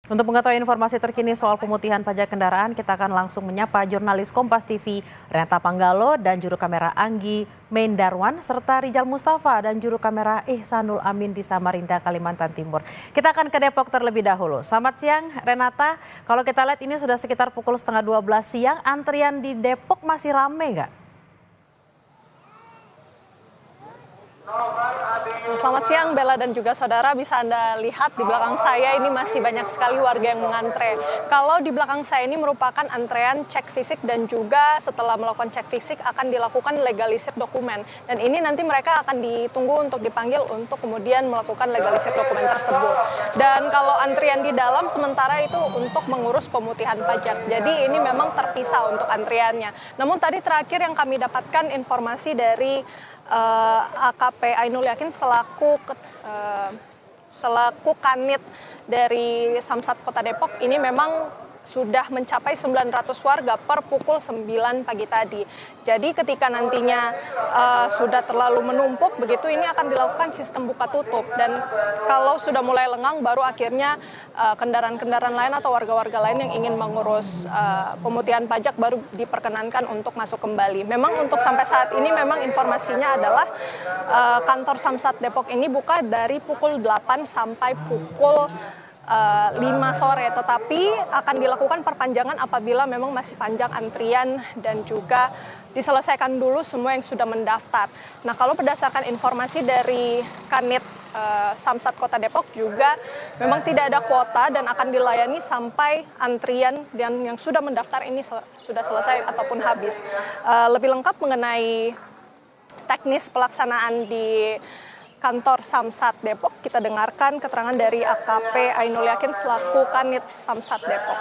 Untuk mengetahui informasi terkini soal pemutihan pajak kendaraan, kita akan langsung menyapa jurnalis Kompas TV Renata Panggalo dan juru kamera Anggi Mendarwan serta Rijal Mustafa dan juru kamera Ihsanul Amin di Samarinda, Kalimantan Timur. Kita akan ke Depok terlebih dahulu. Selamat siang Renata, kalau kita lihat ini sudah sekitar pukul setengah 12 siang, antrian di Depok masih ramai nggak? Selamat siang Bella dan juga saudara, bisa Anda lihat di belakang saya ini masih banyak sekali warga yang mengantre. Kalau di belakang saya ini merupakan antrean cek fisik dan juga setelah melakukan cek fisik akan dilakukan legalisir dokumen. Dan ini nanti mereka akan ditunggu untuk dipanggil untuk kemudian melakukan legalisir dokumen tersebut. Dan kalau antrian di dalam sementara itu untuk mengurus pemutihan pajak. Jadi ini memang terpisah untuk antriannya. Namun tadi terakhir yang kami dapatkan informasi dari AKP Ainul Yakin selaku kanit dari Samsat Kota Depok ini memang sudah mencapai 900 warga per pukul 9 pagi tadi. Jadi ketika nantinya sudah terlalu menumpuk begitu, ini akan dilakukan sistem buka tutup, dan kalau sudah mulai lengang baru akhirnya kendaraan-kendaraan lain atau warga-warga lain yang ingin mengurus pemutihan pajak baru diperkenankan untuk masuk kembali. Memang untuk sampai saat ini memang informasinya adalah kantor Samsat Depok ini buka dari pukul 8 sampai pukul 5 sore, tetapi akan dilakukan perpanjangan apabila memang masih panjang antrian dan juga diselesaikan dulu semua yang sudah mendaftar. Nah, kalau berdasarkan informasi dari Kanit Samsat Kota Depok juga memang tidak ada kuota dan akan dilayani sampai antrian dan yang sudah mendaftar ini sudah selesai ataupun habis. Lebih lengkap mengenai teknis pelaksanaan di kantor Samsat Depok, kita dengarkan keterangan dari AKP Ainul Yakin selaku Kanit Samsat Depok.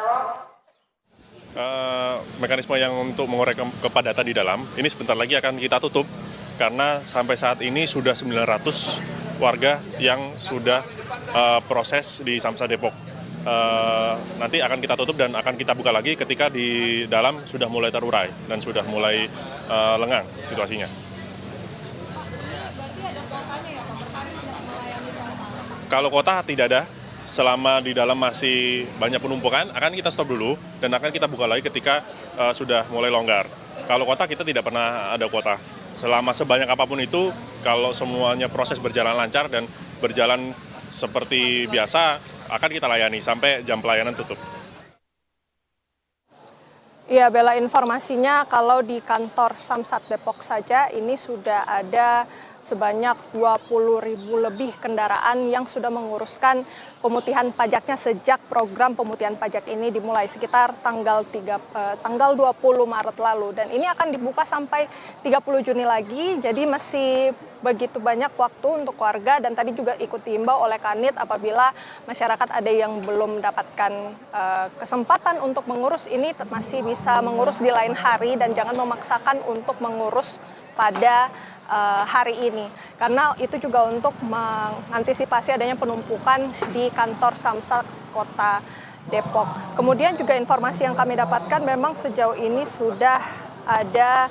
Mekanisme yang untuk mengurai kepadatan di dalam, ini sebentar lagi akan kita tutup, karena sampai saat ini sudah 900 warga yang sudah proses di Samsat Depok. Nanti akan kita tutup dan akan kita buka lagi ketika di dalam sudah mulai terurai dan sudah mulai lengang situasinya. Kalau kota tidak ada, selama di dalam masih banyak penumpukan, akan kita stop dulu dan akan kita buka lagi ketika sudah mulai longgar. Kalau kota kita tidak pernah ada kuota. Selama sebanyak apapun itu, kalau semuanya proses berjalan lancar dan berjalan seperti biasa, akan kita layani sampai jam pelayanan tutup. Ya, Bella, informasinya kalau di kantor Samsat Depok saja ini sudah ada sebanyak 20.000 lebih kendaraan yang sudah menguruskan pemutihan pajaknya sejak program pemutihan pajak ini dimulai sekitar tanggal 20 Maret lalu, dan ini akan dibuka sampai 30 Juni lagi. Jadi masih begitu banyak waktu untuk warga, dan tadi juga ikut diimbau oleh Kanit apabila masyarakat ada yang belum mendapatkan kesempatan untuk mengurus ini masih bisa mengurus di lain hari dan jangan memaksakan untuk mengurus pada hari ini, karena itu juga untuk mengantisipasi adanya penumpukan di kantor Samsat Kota Depok. Kemudian juga informasi yang kami dapatkan memang sejauh ini sudah ada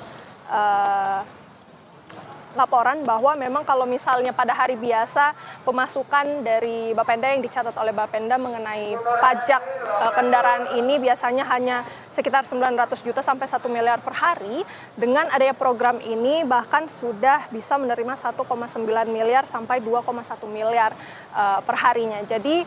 laporan bahwa memang kalau misalnya pada hari biasa pemasukan dari Bapenda yang dicatat oleh Bapenda mengenai pajak kendaraan ini biasanya hanya sekitar 900 juta sampai 1 miliar per hari. Dengan adanya program ini bahkan sudah bisa menerima 1,9 miliar sampai 2,1 miliar per harinya. Jadi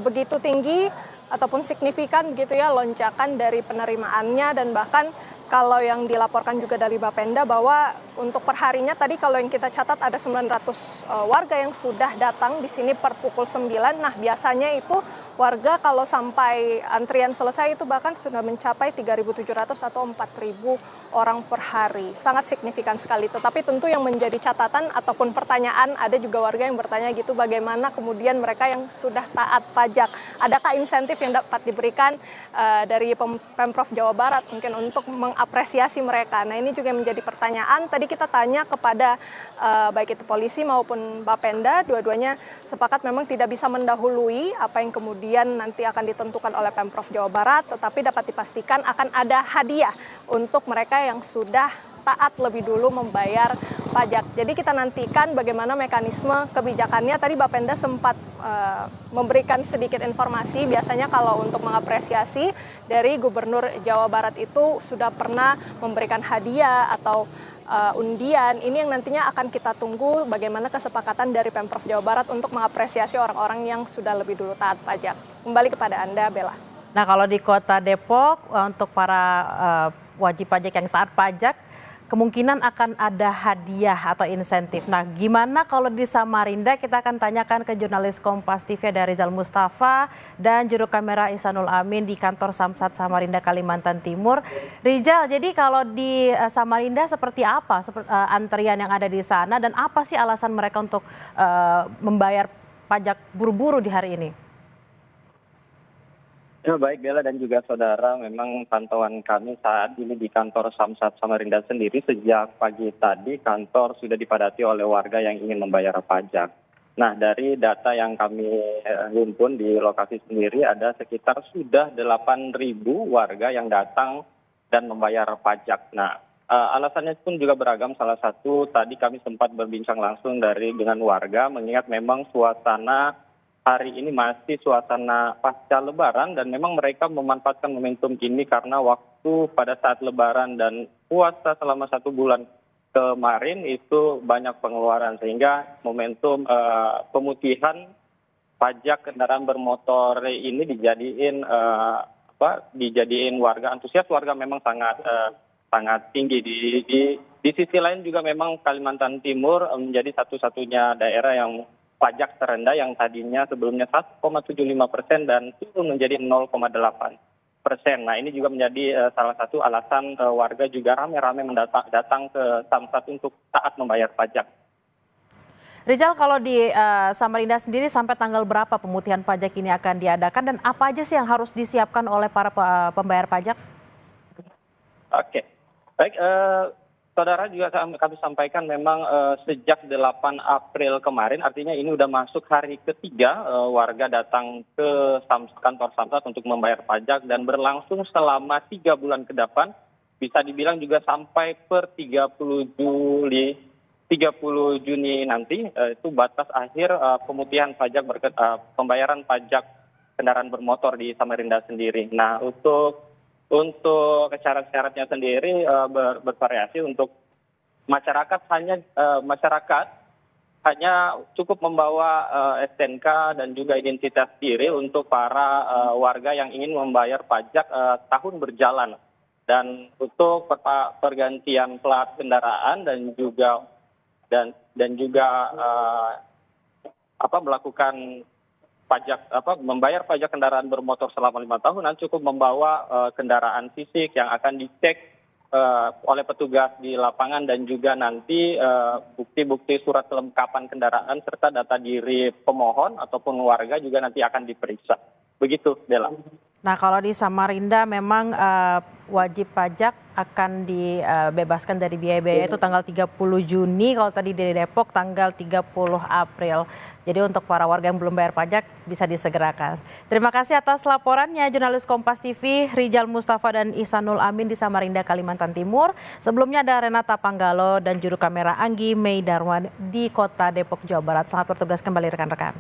begitu tinggi ataupun signifikan begitu ya lonjakan dari penerimaannya, dan bahkan kalau yang dilaporkan juga dari Bapenda bahwa untuk perharinya tadi kalau yang kita catat ada 900 warga yang sudah datang di sini per pukul 9. Nah, biasanya itu warga kalau sampai antrian selesai itu bahkan sudah mencapai 3.700 atau 4.000 orang per hari. Sangat signifikan sekali. Tetapi tentu yang menjadi catatan ataupun pertanyaan, ada juga warga yang bertanya gitu, bagaimana kemudian mereka yang sudah taat pajak, adakah insentif yang dapat diberikan dari Pemprov Jawa Barat mungkin untuk mengapresiasi mereka. Nah, ini juga menjadi pertanyaan. Tadi kita tanya kepada baik itu polisi maupun Bapenda, dua-duanya sepakat memang tidak bisa mendahului apa yang kemudian nanti akan ditentukan oleh Pemprov Jawa Barat, tetapi dapat dipastikan akan ada hadiah untuk mereka yang sudah taat lebih dulu membayar pajak. Jadi kita nantikan bagaimana mekanisme kebijakannya. Tadi Bapenda sempat memberikan sedikit informasi, biasanya kalau untuk mengapresiasi dari Gubernur Jawa Barat itu sudah pernah memberikan hadiah atau undian. Ini yang nantinya akan kita tunggu bagaimana kesepakatan dari Pemprov Jawa Barat untuk mengapresiasi orang-orang yang sudah lebih dulu taat pajak. Kembali kepada Anda, Bella. Nah, kalau di Kota Depok untuk para wajib pajak yang taat pajak, kemungkinan akan ada hadiah atau insentif. Nah, gimana kalau di Samarinda? Kita akan tanyakan ke jurnalis Kompas TV dari Rizal Mustafa dan juru kamera Ihsanul Amin di kantor Samsat Samarinda, Kalimantan Timur. Rizal, jadi kalau di Samarinda seperti apa antrian yang ada di sana dan apa sih alasan mereka untuk membayar pajak buru-buru di hari ini? Ya, baik Bella dan juga saudara, memang pantauan kami saat ini di kantor Samsat Samarinda sendiri sejak pagi tadi kantor sudah dipadati oleh warga yang ingin membayar pajak. Nah, dari data yang kami himpun di lokasi sendiri ada sekitar sudah 8.000 warga yang datang dan membayar pajak. Nah, alasannya pun juga beragam. Salah satu tadi kami sempat berbincang langsung dengan warga mengingat memang suasana hari ini masih suasana pasca Lebaran dan memang mereka memanfaatkan momentum ini karena waktu pada saat Lebaran dan puasa selama 1 bulan kemarin itu banyak pengeluaran sehingga momentum pemutihan pajak kendaraan bermotor ini dijadiin warga antusias. Warga memang sangat tinggi. Di sisi lain juga memang Kalimantan Timur menjadi satu-satunya daerah yang pajak terendah yang tadinya sebelumnya 1,75% dan turun menjadi 0,8%. Nah, ini juga menjadi salah satu alasan warga juga ramai-ramai datang ke Samsat untuk taat membayar pajak. Rizal, kalau di Samarinda sendiri sampai tanggal berapa pemutihan pajak ini akan diadakan dan apa aja sih yang harus disiapkan oleh para pembayar pajak? Oke, baik. Saudara, juga kami sampaikan memang sejak 8 April kemarin, artinya ini sudah masuk hari ketiga warga datang ke kantor Samsat untuk membayar pajak dan berlangsung selama 3 bulan ke depan, bisa dibilang juga sampai per 30 Juni nanti, itu batas akhir pemutihan pajak pembayaran pajak kendaraan bermotor di Samarinda sendiri. Nah, untuk syarat-syaratnya sendiri bervariasi. Untuk masyarakat hanya cukup membawa STNK dan juga identitas diri untuk para warga yang ingin membayar pajak tahun berjalan. Dan untuk pergantian plat kendaraan dan juga melakukan membayar pajak kendaraan bermotor selama 5 tahunan cukup membawa kendaraan fisik yang akan dicek oleh petugas di lapangan dan juga nanti bukti-bukti surat kelengkapan kendaraan serta data diri pemohon ataupun warga juga nanti akan diperiksa. Begitu, Bella. Nah, kalau di Samarinda memang wajib pajak akan dibebaskan dari biaya-biaya itu tanggal 30 Juni, kalau tadi di Depok tanggal 30 April. Jadi untuk para warga yang belum bayar pajak bisa disegerakan. Terima kasih atas laporannya jurnalis Kompas TV Rizal Mustafa dan Ihsanul Amin di Samarinda, Kalimantan Timur. Sebelumnya ada Renata Panggalo dan juru kamera Anggi Mei Darwan di Kota Depok, Jawa Barat. Selamat bertugas kembali rekan-rekan.